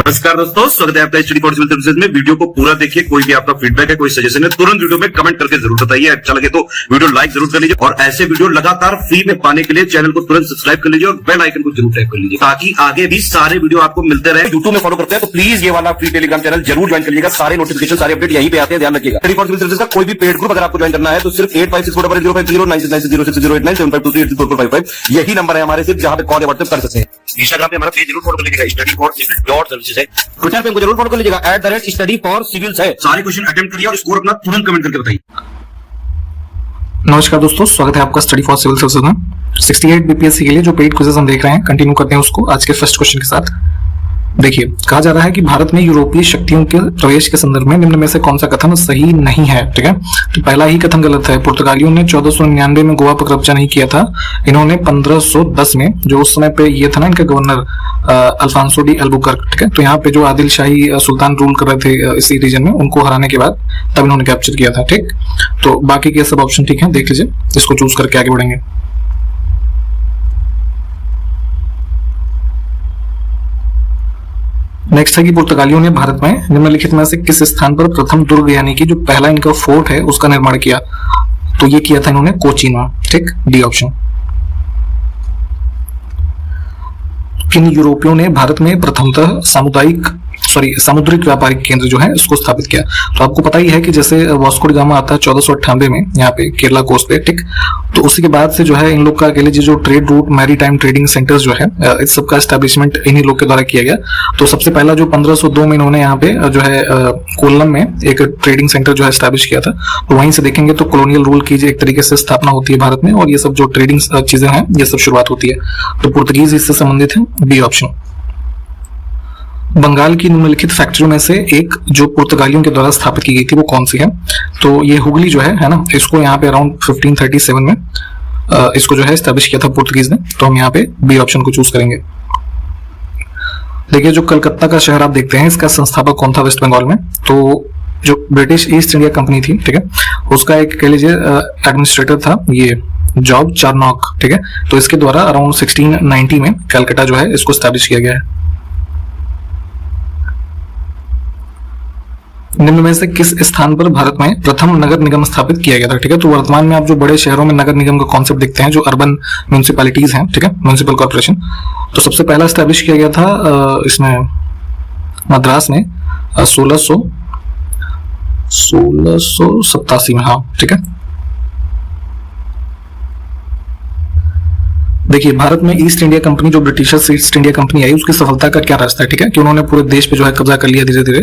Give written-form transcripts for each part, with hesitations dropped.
नमस्कार दोस्तों, स्वागत है आपका स्टडी फॉर सिविल सर्विसेज में। वीडियो को पूरा देखिए। कोई भी आपका फीडबैक है, कोई सजेशन है, तुरंत वीडियो में कमेंट करके जरूर बताइए। अच्छा लगे तो वीडियो लाइक जरूर कर लीजिए और ऐसे वीडियो लगातार फ्री में पाने के लिए चैनल को तुरंत सब्सक्राइब कर लीजिए और बेल आइकन को जरूर टैप कर लीजिए ताकि आगे भी सारे वीडियो आपको मिलते रहे। यूट्यूब में फॉलो करते हैं तो प्लीज ये वाला फ्री टेलीग्राम चैनल जरूर ज्वाइन करिएगा। सारे नोटिफिकेशन, सारे अपडेट यहीं पे आते हैं, ध्यान रखिएगा। स्टडी फॉर सिविल सर्विसेज का कोई भी पेड ग्रुप अगर आपको ज्वाइन करना है तो सिर्फ 856400969606097523824555 यही नंबर है हमारे, सिर्फ जहां पे कॉल या व्हाट्सएप कर सकते हैं। इंस्टाग्राम पे हमारा पेज जरूर फॉलो कर लीजिएगा, study for civil dot services है। ट्विटर पे हमको जरूर फॉलो कर लीजिएगा, @स्टडी फॉर सिविल्स है। सारे क्वेश्चन अटेम्प्ट करिए और स्कोर अपना तुरंत कमेंट करके बताइए। नमस्कार दोस्तों, स्वागत है आपका स्टडी फॉर सिविल सर्विसेज में। 68 बीपीएससी के लिए जो पेड क्विज़ेस हम देख रहे हैं, कंटिन्यू करते हैं उसको आज के फर्स्ट क्वेश्चन के साथ। देखिए, कहा जा रहा है कि भारत में यूरोपीय शक्तियों के प्रवेश के संदर्भ में निम्न में से कौन सा कथन सही नहीं है। ठीक है, तो पहला ही कथन गलत है। पुर्तगालियों ने 1499 में गोवा पर कब्जा नहीं किया था। इन्होंने 1510 में, जो उस समय पे ये था ना इनका गवर्नर अल्फांसो डी अल्बुकर्क, ठीक है, तो यहाँ पे जो आदिल शाही सुल्तान रूल कर रहे थे इसी रीजन में, उनको हराने के बाद तब इन्होंने कैप्चर किया था। ठीक, तो बाकी के सब ऑप्शन ठीक है, देख लीजिए, इसको चूज करके आगे बढ़ेंगे। नेक्स्ट है कि पुर्तगालियों ने भारत में निम्नलिखित में से किस स्थान पर प्रथम दुर्ग यानी कि जो पहला इनका फोर्ट है उसका निर्माण किया। तो ये किया था इन्होंने कोचीन में। ठीक, डी ऑप्शन। किन यूरोपियों ने भारत में प्रथमतः सामुद्रिक व्यापारिक केंद्र जो है उसको स्थापित किया। तो आपको पता ही है कि जैसे वास्को डी गामा आता है 1498 में यहाँ पे केरला कोस्ट पे। ठीक, तो उसी के बाद से जो है इन लोग का अकेले जो trade route, maritime trading centres जो है, इस सब का एस्टेब्लिशमेंट इन्हीं लोग के द्वारा किया गया। तो सबसे पहला जो 1502 में इन्होंने यहाँ पे जो है कोल्लम में एक ट्रेडिंग सेंटर जो है एस्टेब्लिश किया था। तो वहीं से देखेंगे तो कॉलोनियल रूल की एक तरीके से स्थापना होती है भारत में और ये सब जो ट्रेडिंग चीजें हैं ये सब शुरुआत होती है। तो पुर्तगीज इससे संबंधित है, बी ऑप्शन। बंगाल की निम्नलिखित फैक्ट्रियों में से एक जो पुर्तगालियों के द्वारा स्थापित की गई थी वो कौन सी है। तो ये हुगली जो है ना, इसको यहाँ पे अराउंड 1537 में इसको जो है एस्टैब्लिश किया था पुर्तगीज ने। तो हम यहाँ पे बी ऑप्शन को चूज करेंगे। देखिए, जो कलकत्ता का शहर आप देखते हैं, इसका संस्थापक कौन था वेस्ट बंगाल में। तो जो ब्रिटिश ईस्ट इंडिया कंपनी थी, ठीक है, उसका एक कह लीजिए एडमिनिस्ट्रेटर था ये जॉब चार्नॉक। ठीक है, तो इसके द्वारा अराउंड 1690 में कलकत्ता जो है इसको एस्टैब्लिश किया गया है। निम्न में से किस स्थान पर भारत में प्रथम नगर निगम स्थापित किया गया था। ठीक है, तो वर्तमान में आप जो बड़े शहरों में नगर निगम का कॉन्सेप्ट देखते हैं, जो अर्बन म्यूनिसिपैलिटीज हैं, ठीक है, म्यूनिसिपल कॉर्पोरेशन, तो सबसे पहला एस्टैब्लिश किया गया था इसमें मद्रास में 1687 में। हाँ, ठीक है। देखिए, भारत में ईस्ट इंडिया कंपनी, जो ब्रिटिशर्स ईस्ट इंडिया कंपनी आई, उसकी सफलता का क्या रास्ता है। ठीक है, कि उन्होंने पूरे देश पे जो है कब्जा कर लिया धीरे धीरे।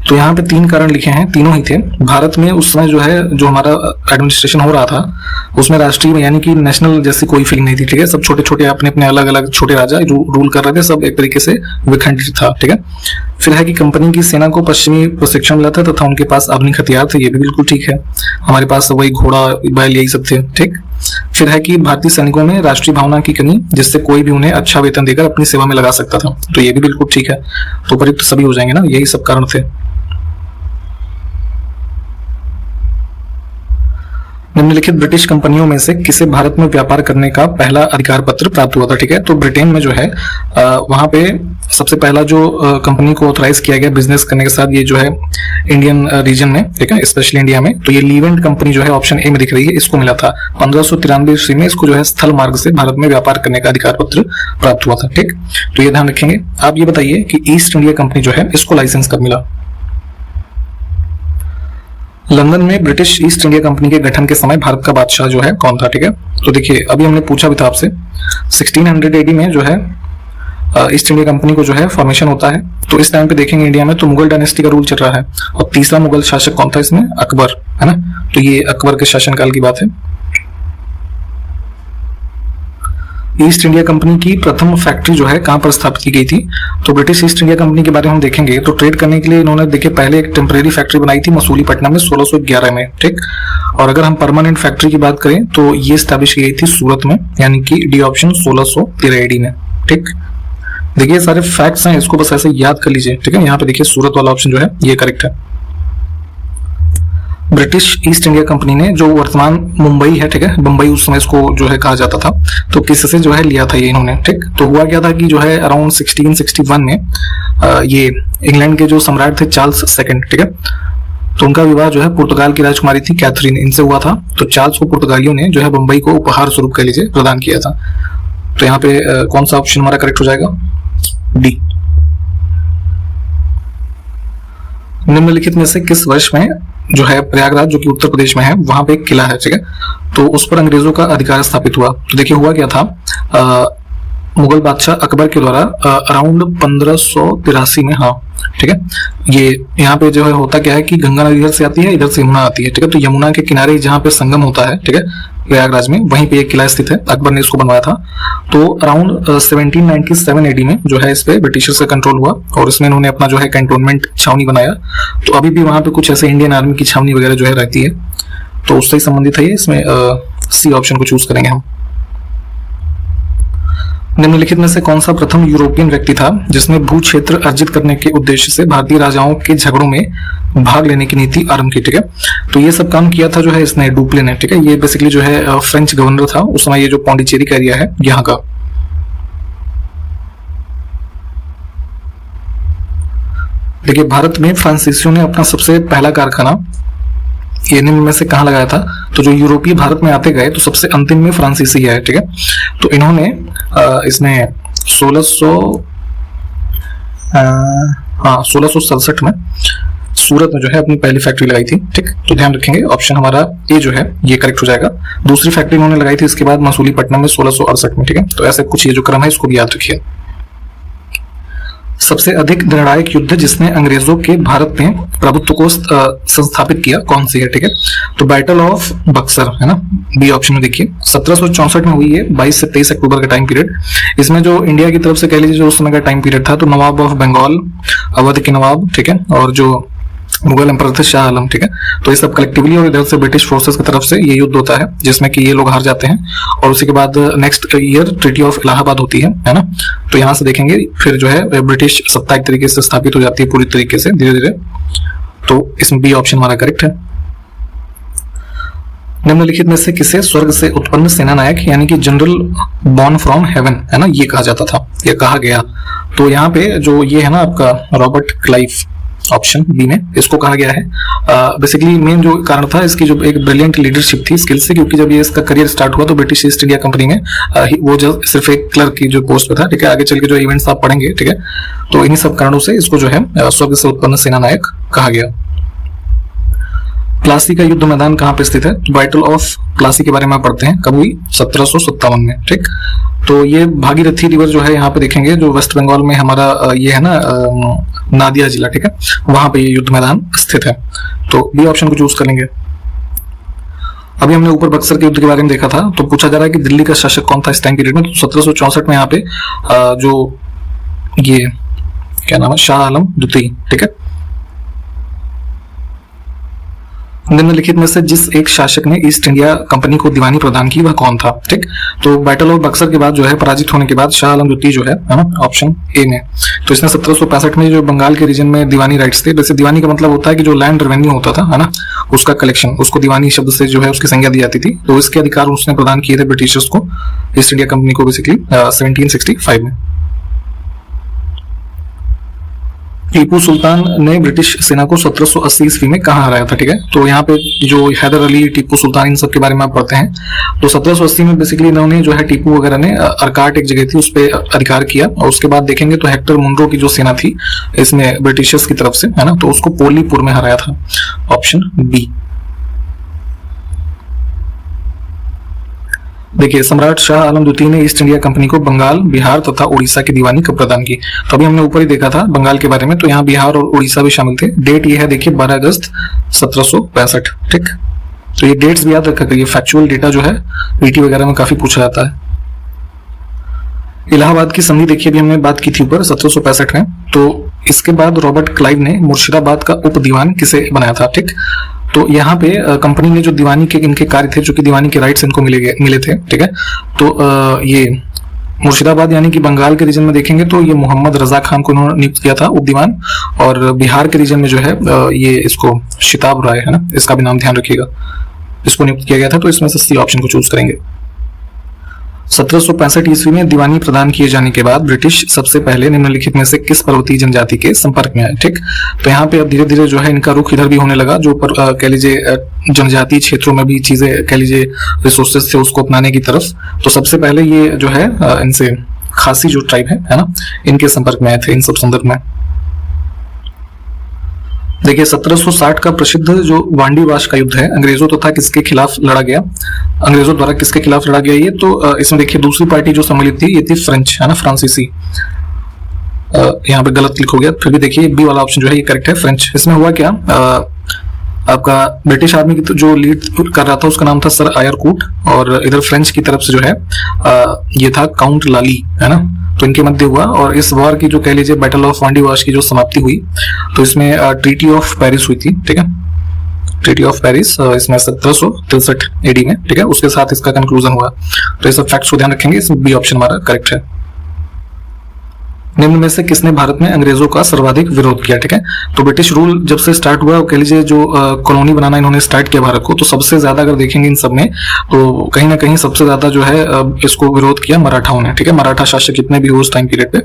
तो यहाँ पे 3 कारण लिखे हैं, तीनों ही थे। भारत में उस समय जो है जो हमारा एडमिनिस्ट्रेशन हो रहा था उसमें राष्ट्रीय यानी कि नेशनल जैसी कोई फीलिंग नहीं थी। ठीक है, सब छोटे छोटे अपने अपने अलग अलग छोटे राजा रूल कर रहे थे, सब एक तरीके से विखंडित था। ठीक है, फिर है कि कंपनी की सेना को पश्चिमी प्रशिक्षण मिला था तथा उनके पास आधुनिक हथियार थे, ये भी बिल्कुल ठीक है। हमारे पास वही घोड़ा, बैल, यही सब थे। ठीक, फिर है कि भारतीय सैनिकों में राष्ट्रीय भावना की कमी, जिससे कोई भी उन्हें अच्छा वेतन देकर अपनी सेवा में लगा सकता था, तो ये भी बिल्कुल ठीक है। तो उपयुक्त सभी हो जाएंगे ना, यही सब कारण थे। निम्नलिखित ब्रिटिश कंपनियों में से किसे भारत में व्यापार करने का पहला अधिकार पत्र प्राप्त हुआ था। ठीक है, तो ब्रिटेन में जो है वहां पे सबसे पहला जो कंपनी को ऑथराइज किया गया बिजनेस करने के साथ, ये जो है इंडियन रीजन में, ठीक है, स्पेशली इंडिया में, तो ये लीवेंट कंपनी जो है ऑप्शन ए में दिख रही है, इसको मिला था 1593 ईस्वी में। इसको जो है स्थल मार्ग से भारत में व्यापार करने का अधिकार पत्र प्राप्त हुआ था। ठीक, तो ये ध्यान रखेंगे। आप ये बताइए कि ईस्ट इंडिया कंपनी जो है इसको लाइसेंस कब मिला। लंदन में ब्रिटिश ईस्ट इंडिया कंपनी के गठन के समय भारत का बादशाह जो है कौन था। ठीक है, तो देखिए, अभी हमने पूछा भी था आपसे, 1600 AD में जो है ईस्ट इंडिया कंपनी को जो है फॉर्मेशन होता है। तो इस टाइम पे देखेंगे इंडिया में तो मुगल डायनेस्टी का रूल चल रहा है और तीसरा मुगल शासक कौन था इसमें, अकबर, है ना। तो ये अकबर के शासनकाल की बात है। ईस्ट इंडिया कंपनी की प्रथम फैक्ट्री जो है कहां पर स्थापित की गई थी। तो ब्रिटिश ईस्ट इंडिया कंपनी के बारे में हम देखेंगे तो ट्रेड करने के लिए इन्होंने देखिए पहले एक टेम्परेरी फैक्ट्री बनाई थी मसूलीपट्टनम में 1611 में। ठीक, और अगर हम परमानेंट फैक्ट्री की बात करें तो ये स्टैब्लिश की गई थी सूरत में, यानी कि डी ऑप्शन 1613 AD में। ठीक, देखिए सारे फैक्ट्स हैं, इसको बस ऐसे याद कर लीजिए। ठीक है, यहाँ पे देखिए सूरत वाला ऑप्शन जो है ये करेक्ट है। ब्रिटिश ईस्ट इंडिया कंपनी ने जो वर्तमान मुंबई है, ठीक है, बम्बई उस समय इसको जो है कहा जाता था, तो किससे जो है लिया था ये इन्होंने, ठीक। तो हुआ क्या था कि जो है अराउंड 1661 में ये इंग्लैंड के जो सम्राट थे चार्ल्स सेकंड, ठीक है, तो उनका विवाह जो है पुर्तगाल की राजकुमारी थी कैथरीन, इनसे हुआ था। तो चार्ल्स को पुर्तगालियों ने जो है बम्बई को उपहार स्वरूप कह लीजिए प्रदान किया था। तो यहाँ पे कौन सा ऑप्शन हमारा करेक्ट हो जाएगा? डी। निम्नलिखित में से किस वर्ष में जो है प्रयागराज, जो कि उत्तर प्रदेश में है, वहां पे एक किला है, ठीक है, तो उस पर अंग्रेजों का अधिकार स्थापित हुआ। तो देखिए हुआ क्या था, मुगल बादशाह अकबर के द्वारा अराउंड 1583 में, हाँ ठीक है, ये यहाँ पे जो है होता क्या है कि गंगा नदी इधर से आती है, इधर से यमुना आती है, ठीक है, तो यमुना के किनारे जहाँ पे संगम होता है, ठीक है, प्रयागराज में, वहीं पे एक किला स्थित है, अकबर ने इसको बनवाया था। तो अराउंड 1797 एडी में जो है इस पे ब्रिटिशर्स का कंट्रोल हुआ और इसमें इन्होंने अपना जो है कैंटोनमेंट छावनी बनाया। तो अभी भी वहां पे कुछ ऐसे इंडियन आर्मी की छावनी वगैरह जो है रहती है, तो उससे ही संबंधित है ये। इसमें सी ऑप्शन को चूज करेंगे हम। निम्नलिखित में से कौन सा प्रथम यूरोपियन व्यक्ति था जिसने भू क्षेत्र अर्जित करने के उद्देश्य से भारतीय राजाओं के झगड़ों में भाग लेने की नीति आरंभ की, ठीक है। तो ये सब काम किया था जो है इसने डुप्ले ने, ठीक है, ये बेसिकली जो है फ्रेंच गवर्नर था उस समय, ये जो पौंडीचेरी का एरिया है यहाँ का। देखिए भारत में फ्रांसीसियों ने अपना सबसे पहला कारखाना ये निम्न में से कहाँ लगाया था, तो जो यूरोपीय भारत में आते गए तो सबसे अंतिम में फ्रांसीसी है, ठीक है। तो इन्होंने इसमें 1667 में सूरत में जो है अपनी पहली फैक्ट्री लगाई थी, ठीक। तो ध्यान रखेंगे ऑप्शन हमारा ए जो है ये करेक्ट हो जाएगा। दूसरी फैक्ट्री उन्होंने लगाई थी इसके बाद मसूलीपट्टनम में 1668 में, ठीक है। तो ऐसे कुछ ये जो क्रम है इसको भी याद रखिए। सबसे अधिक निर्णायक युद्ध जिसने अंग्रेजों के भारत में प्रभुत्व को संस्थापित किया कौन सी है, ठीक है। तो बैटल ऑफ बक्सर है ना, बी ऑप्शन में देखिए 1764 में हुई है, 22 से 23 अक्टूबर का टाइम पीरियड। इसमें जो इंडिया की तरफ से कह लीजिए जो उस समय का टाइम पीरियड था, तो नवाब ऑफ बंगाल, अवध के नवाब, ठीक है, और जो मुगल एम्परर थे शाह आलम, ठीक है। तो ये सब कलेक्टिवली और इधर से ब्रिटिश फोर्सेस की तरफ से ये युद्ध होता है जिसमें कि ये लोग हार जाते हैं और उसी के बाद next year treaty of Allahabad होती है ना। तो यहाँ से देखेंगे फिर जो है ब्रिटिश सत्ता एक तरीके से स्थापित हो जाती है पूरी तरीके से धीरे धीरे। तो इसमें बी ऑप्शन हमारा करेक्ट है। निम्नलिखित में से किसे स्वर्ग से उत्पन्न सेना नायक यानी कि जनरल बॉर्न फ्रॉम हेवन है ना ये कहा जाता था, ये कहा गया। तो यहाँ पे जो ये है ना आपका रॉबर्ट क्लाइव, ऑप्शन बी में इसको कहा गया है। बेसिकली मेन जो कारण था इसकी जो एक ब्रिलियंट लीडरशिप थी स्किल से, क्योंकि जब ये इसका करियर स्टार्ट हुआ तो ब्रिटिश ईस्ट इंडिया कंपनी में वो जो सिर्फ एक क्लर्क की जो पोस्ट पे था, ठीक है। आगे चल के जो इवेंट्स आप पढ़ेंगे, ठीक है, तो इन्हीं सब कारणों से इसको जो है स्वर्ग से उत्पन्न सेना नायक कहा गया। प्लासी का युद्ध मैदान कहाँ पे स्थित है? बैटल ऑफ प्लासी के बारे में पढ़ते हैं, कब हुई? 1757 में, ठीक। तो ये भागीरथी रिवर जो है यहाँ पे देखेंगे जो वेस्ट बंगाल में हमारा ये है ना नादिया जिला, ठीक है, वहां पे ये युद्ध मैदान स्थित है। तो बी ऑप्शन को चूज कर लेंगे। अभी हमने ऊपर बक्सर के युद्ध के बारे में देखा था, तो पूछा जा रहा है कि दिल्ली का शासक कौन था इस टाइम पीरियड में। तो 1764 में यहाँ पे जो ये क्या नाम है शाह आलम द्वितीय, ठीक है। निम्नलिखित में से जिस एक शासक ने ईस्ट इंडिया कंपनी को दीवानी प्रदान की वह कौन था, ठीक। तो बैटल ऑफ बक्सर के बाद जो है पराजित होने के बाद शाह आलम द्वितीय जो है ना ऑप्शन ए में, तो इसने 1765 में जो बंगाल के रीजन में दीवानी राइट्स थे, वैसे दीवानी का मतलब होता है कि जो लैंड रेवेन्यू होता था है ना उसका कलेक्शन, उसको दीवानी शब्द से जो है उसकी संज्ञा दी जाती थी। तो इसके अधिकार उसने प्रदान किए थे ब्रिटिशर्स को, ईस्ट इंडिया कंपनी को बेसिकली 1765 में। टीपू सुल्तान ने ब्रिटिश सेना को 1780 ईस्वी में कहाँ हराया था, ठीक है। तो यहाँ पे जो हैदर अली, टीपू सुल्तान, इन सब के बारे में आप पढ़ते हैं। तो 1780 में बेसिकली इन्होंने जो है टीपू वगैरह ने अरकाट एक जगह थी उस पर अधिकार किया, और उसके बाद देखेंगे तो हेक्टर मुनरो की जो सेना थी इसमें ब्रिटिशर्स की तरफ से है ना, तो उसको पोलीपुर में हराया था, ऑप्शन बी। देखिए सम्राट शाह आलम द्वितीय ने ईस्ट इंडिया कंपनी को बंगाल, बिहार तथा उड़ीसा की दीवानी कब प्रदान की। तो अभी हमने ऊपर ही देखा था बंगाल के बारे में, तो यहाँ बिहार और उड़ीसा भी शामिल थे। डेट ये है देखिए 12 अगस्त 1765, ठीक। तो ये डेट्स भी याद रखा करिए, फैक्चुअल डेटा जो है ईटी वगैरह में काफी पूछा जाता है। इलाहाबाद की संधि देखिए अभी हमने बात की थी ऊपर 1765 में। तो इसके बाद रॉबर्ट क्लाइव ने मुर्शिदाबाद का उप दीवान किसे बनाया था, ठीक। तो यहाँ पे कंपनी ने जो दीवानी के इनके कार्य थे, जो कि दीवानी के राइट्स इनको मिले थे, ठीक है। तो ये मुर्शिदाबाद यानी कि बंगाल के रीजन में देखेंगे तो ये मोहम्मद रजा खान को इन्होंने नियुक्त किया था उप दीवान, और बिहार के रीजन में जो है ये इसको शिताब राय है ना, इसका भी नाम ध्यान रखिएगा, इसको नियुक्त किया गया था। तो इसमें से सी ऑप्शन को चूज करेंगे। 1765 ईस्वी में दीवानी प्रदान किए जाने के बाद ब्रिटिश सबसे पहले निम्नलिखित में से किस पर्वतीय जनजाति के संपर्क में आए। ठीक, तो यहाँ पे अब धीरे धीरे जो है इनका रुख इधर भी होने लगा, जो कह लीजिए जनजातीय क्षेत्रों में भी चीजें कह लीजिए रिसोर्सेज थे उसको अपनाने की तरफ। तो सबसे पहले ये जो है इनसे खासी जो ट्राइब है ना, इनके संपर्क में आए थे इन सब संदर्भ में। देखिए 1760 का प्रसिद्ध जो वांडीवाश का युद्ध है, अंग्रेजों तथा किसके खिलाफ लड़ा गया, अंग्रेजों द्वारा किसके खिलाफ लड़ा गया ये, तो इसमें देखिए दूसरी पार्टी जो सम्मिलित थी ये थी फ्रेंच, है ना, फ्रांसीसी। यहाँ पे गलत क्लिक हो गया, फिर भी देखिए बी वाला ऑप्शन जो है ये करेक्ट है, फ्रेंच। इसमें हुआ क्या, आपका ब्रिटिश आर्मी की जो लीड कर रहा था उसका नाम था सर आयरकूट, और इधर फ्रेंच की तरफ से जो है ये था काउंट लाली, है ना। तो इनके मध्य हुआ, और इस वॉर की जो कह लीजिए बैटल ऑफ वांडीवाश की जो समाप्ति हुई, तो इसमें ट्रीटी ऑफ पेरिस हुई थी। ठीक है, ट्रीटी ऑफ पेरिस इसमें 1763 एडी में, ठीक है, उसके साथ इसका कंक्लूजन हुआ। तो ये सब फैक्ट्स को ध्यान रखेंगे, इसमें बी ऑप्शन हमारा करेक्ट है। निम्न में से किसने भारत में अंग्रेजों का सर्वाधिक विरोध किया। ठीक है, तो ब्रिटिश रूल जब से स्टार्ट हुआ, कह लीजिए जो कॉलोनी बनाना इन्होंने स्टार्ट किया भारत को, तो सबसे ज्यादा अगर देखेंगे इन सब में, तो कहीं ना कहीं सबसे ज्यादा जो है इसको विरोध किया मराठाओं ने। ठीक है, मराठा शासक जितने भी हुए उस टाइम पीरियड पे।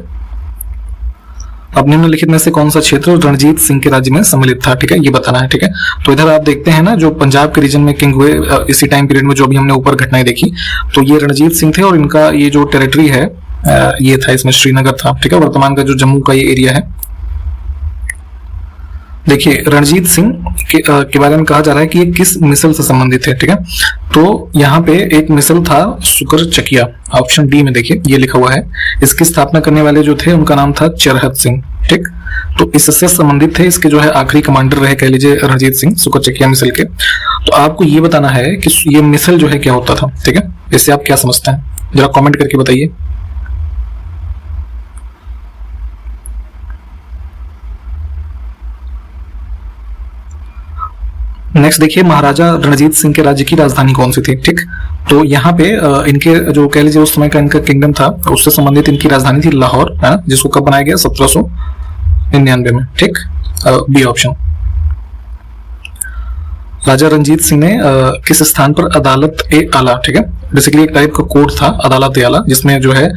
अब निम्नलिखित में से कौन सा क्षेत्र रणजीत सिंह के राज्य में सम्मिलित था। ठीक है, ये बताना है। ठीक है, तो इधर आप देखते हैं ना, जो पंजाब के रीजन में किंग हुए इसी टाइम पीरियड में, जो भी हमने ऊपर घटनाएं देखी, तो ये रणजीत सिंह थे, और इनका ये जो टेरिटरी है ये था, इसमें श्रीनगर था। ठीक है, वर्तमान का जो जम्मू का ये एरिया है। देखिए रणजीत सिंह के बारे में कहा जा रहा है कि ये किस मिसल से संबंधित है। ठीक है, तो यहाँ पे एक मिसल था सुकर चकिया, ऑप्शन डी में देखिए ये लिखा हुआ है। इसकी स्थापना करने वाले जो थे उनका नाम था चरहत सिंह। ठीक, तो इससे संबंधित थे, इसके जो है आखिरी कमांडर रहे कह लीजिए रणजीत सिंह सुकर चकिया मिसल के। तो आपको ये बताना है कि ये मिसल जो है क्या होता था। ठीक है, इससे आप क्या समझते हैं, जरा कॉमेंट करके बताइए। नेक्स्ट देखिए, महाराजा रणजीत सिंह के राज्य की राजधानी कौन सी थी। ठीक, तो यहाँ पे इनके जो कह लीजिए उस समय का इनका किंगडम था, उससे संबंधित इनकी राजधानी थी लाहौर, है, जिसको कब बनाया गया 1799 में। ठीक, बी ऑप्शन। राजा रणजीत सिंह ने किस स्थान पर अदालत ए आला, ठीक है, बेसिकली एक टाइप का कोर्ट था अदालत ए आला, जिसमें जो है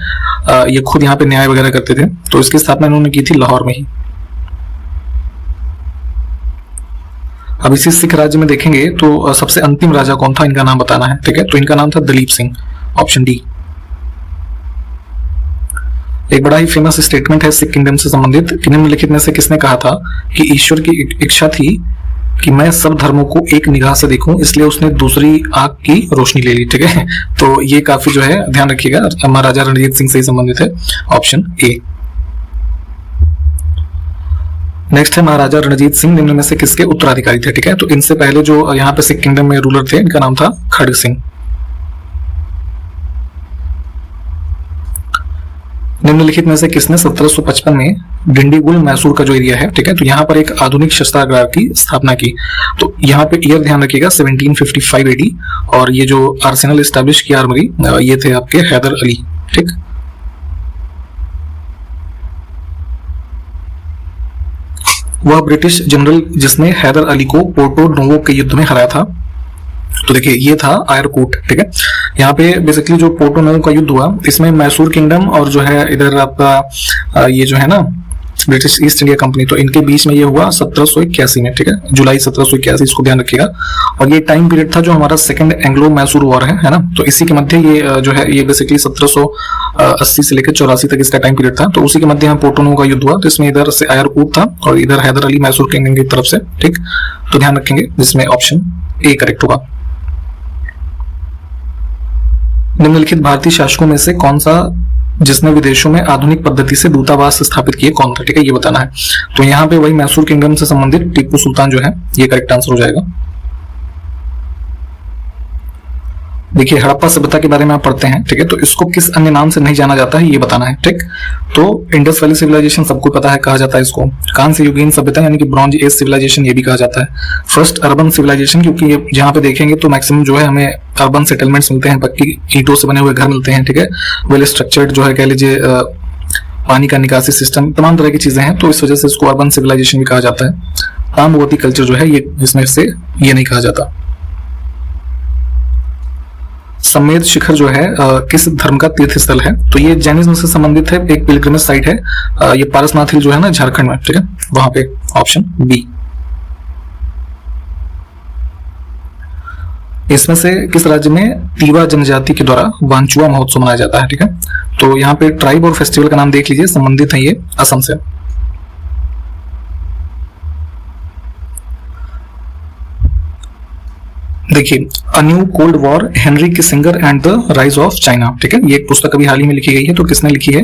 ये खुद यहाँ पे न्याय वगैरह करते थे, तो इसकी स्थापना इन्होंने की थी लाहौर में ही। अब इसी सिख राज्य में देखेंगे तो सबसे अंतिम राजा कौन था, इनका नाम बताना है। ठीक है, तो इनका नाम था दलीप सिंह, ऑप्शन डी। एक बड़ा ही फेमस स्टेटमेंट है सिख किंगडम से संबंधित कि निम्नलिखित में से किसने कहा था कि ईश्वर की इच्छा थी कि मैं सब धर्मों को एक निगाह से देखूं, इसलिए उसने दूसरी आंख की रोशनी ले ली। ठीक है, तो ये काफी जो है ध्यान रखिएगा, महाराजा रणजीत सिंह से संबंधित है, ऑप्शन ए। नेक्स्ट है महाराजा रणजीत सिंह निम्न में से किसके उत्तराधिकारी थे। ठीक है, तो इनसे पहले जो यहाँ पे सिख किंगडम में रूलर थे, इनका नाम था खड़ग सिंह। निम्नलिखित में से किसने 1755 में डिंडीगुल मैसूर का जो एरिया है, ठीक है, तो यहाँ पर एक आधुनिक शस्त्रागार की स्थापना की। तो यहाँ पे ईयर ध्यान रखिएगा 1755 एडी, और ये जो आर्सेनल एस्टैब्लिश किया आर्मरी, ये थे आपके हैदर अली। ठीक, वह ब्रिटिश जनरल जिसने हैदर अली को पोर्टो नोवो के युद्ध में हराया था। तो देखिए ये था आयरकूट। ठीक है, यहाँ पे बेसिकली जो पोर्टो नोवो का युद्ध हुआ, इसमें मैसूर किंगडम और जो है इधर आपका ये जो है ना ब्रिटिश ईस्ट इंडिया कंपनी, तो इनके बीच में ये हुआ 1781 में। ठीक है, जुलाई 1781, इसको ध्यान रखिएगा। और ये टाइम पीरियड था जो हमारा सेकंड एंग्लो मैसूर वॉर है ना, तो इसी के मध्य ये जो है ये बेसिकली 1780 से लेकर 84 तक इसका टाइम पीरियड था। तो उसी के मध्य यहाँ पोर्टो नोवो का युद्ध हुआ, तो इसमें इधर से आयरकूट था और इधर हैदर अली मैसूर किंगडम की तरफ से। ठीक, तो ध्यान रखेंगे, जिसमें ऑप्शन ए करेक्ट होगा। निम्नलिखित भारतीय शासकों में से कौन सा जिसने विदेशों में आधुनिक पद्धति से दूतावास स्थापित किए कौन था। ठीक है, ये बताना है। तो यहाँ पे वही मैसूर किंगडम से संबंधित टीपू सुल्तान जो है, ये करेक्ट आंसर हो जाएगा। देखिए हड़प्पा सभ्यता के बारे में आप पढ़ते हैं, ठीक है, तो इसको किस अन्य नाम से नहीं जाना जाता है ये बताना है, ठीक। तो इंडस वैली सिविलाइजेशन सबको पता है, कहा जाता है इसको कांस्य युगीन सभ्यता यानी कि ब्रॉन्ज एज सिविलाइजेशन ये भी कहा जाता है। फर्स्ट अर्बन सिविलाइजेशन, क्योंकि ये जहाँ पे देखेंगे तो मैक्सिमम जो है हमें अर्बन सेटलमेंट्स मिलते हैं, पक्की ईंटों से बने हुए घर मिलते हैं, ठीक है, वेल स्ट्रक्चर्ड जो है कह लीजिए पानी का निकासी सिस्टम, तमाम तरह की चीजें हैं, तो इस वजह से इसको अर्बन सिविलाइजेशन भी कहा जाता है। ताम्रवती कल्चर जो है ये इसमें से ये नहीं कहा जाता। समेत शिखर जो है किस धर्म का तीर्थ स्थल है, तो ये जैनिज्म से संबंधित है, एक पिलग्रिमेज साइट है, ये पारसनाथ हिल जो है ना झारखंड में, ठीक है, वहां पे, ऑप्शन बी। इसमें से किस राज्य में तीवा जनजाति के द्वारा वांचुआ महोत्सव मनाया जाता है, ठीक है, तो यहाँ पे ट्राइब और फेस्टिवल का नाम देख लीजिए, संबंधित है ये असम से। देखिए a new cold war, Henry Kissinger and the rise of China, ठीक है, ये एक पुस्तक अभी हाल ही में लिखी गई है, तो किसने लिखी है,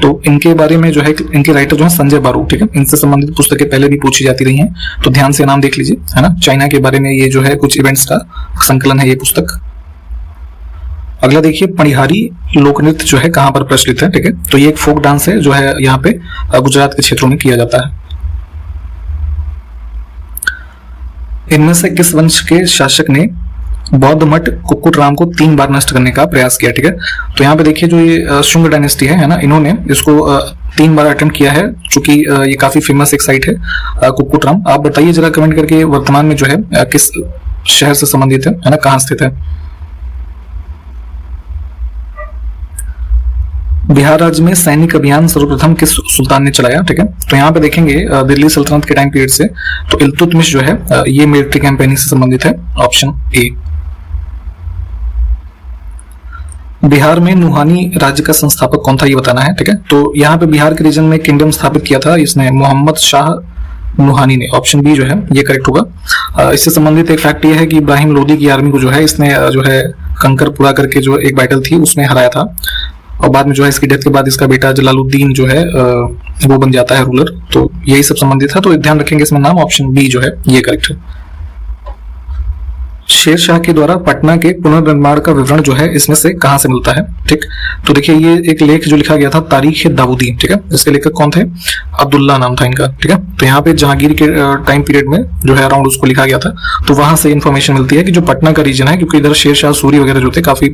तो इनके बारे में जो है इनके राइटर जो है संजय बारू, ठीक है, इनसे संबंधित पुस्तकें पहले भी पूछी जाती रही हैं, तो ध्यान से नाम देख लीजिए, है ना, चाइना के बारे में ये जो है कुछ इवेंट्स का संकलन है ये पुस्तक। अगला देखिए पणिहारी लोक नृत्य जो है कहाँ पर प्रचलित है, ठीक है, तो ये एक फोक डांस है जो है यहाँ पे गुजरात के क्षेत्रों में किया जाता है। इनमें से किस वंश के शासक ने बौद्ध मठ कुक्कुटराम को 3 बार नष्ट करने का प्रयास किया, ठीक है, तो यहाँ पे देखिए जो ये शुंग डायनेस्टी है ना, इन्होंने इसको 3 बार अटेम्प्ट किया है, चूंकि ये काफी फेमस एक साइट है कुक्कुटराम। आप बताइए जरा कमेंट करके वर्तमान में जो है किस शहर से संबंधित है ना, कहाँ स्थित है। बिहार राज्य में सैनिक अभियान सर्वप्रथम किस सुल्तान ने चलाया, ठीक है, तो यहाँ पे देखेंगे दिल्ली सल्तनत के टाइम पीरियड से, तो इल्तुतमिश जो है ये मिलिट्री कैंपेनिंग से संबंधित है, ऑप्शन ए। बिहार में नुहानी राज्य का संस्थापक कौन था ये बताना है, ठीक है, तो यहाँ पे बिहार के रीजन में किंगडम स्थापित किया था इसने मोहम्मद शाह नुहानी ने, ऑप्शन बी जो है ये करेक्ट होगा। इससे संबंधित एक फैक्ट ये है कि इब्राहिम लोदी की आर्मी को जो है इसने जो है कंकर पूरा करके जो एक बैटल थी उसमें हराया था, और बाद में जो है इसकी डेथ के बाद इसका बेटा जलालुद्दीन जो है वो बन जाता है रूलर, तो यही सब संबंधित है, तो ध्यान रखेंगे इसमें नाम, ऑप्शन बी जो है ये करेक्ट है। शेर शाह के द्वारा पटना के पुनर्निर्माण का विवरण जो है इसमें से कहां से मिलता है, ठीक, तो देखिए ये एक लेख जो लिखा गया था तारीख दाऊदी, ठीक है, इसके लेखक कौन थे, अब्दुल्ला नाम था इनका, ठीक है, तो यहाँ पे जहांगीर के टाइम पीरियड में जो है अराउंड उसको लिखा गया था, तो वहां से इन्फॉर्मेशन मिलती है कि जो पटना का रीजन है, क्योंकि इधर शेर शाह सूरी वगैरह जो थे काफी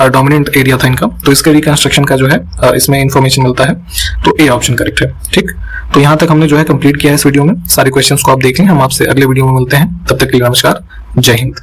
डोमिनेंट एरिया था इनका, तो इसके रिकंस्ट्रक्शन का जो है इसमें इन्फॉर्मेशन मिलता है, तो ए ऑप्शन करेक्ट है, ठीक। तो यहाँ तक हमने जो है कंप्लीट किया है इस वीडियो में, सारे क्वेश्चंस को आप देख लें, हम आपसे अगले वीडियो में मिलते हैं, तब तक के लिए नमस्कार, जय हिंद।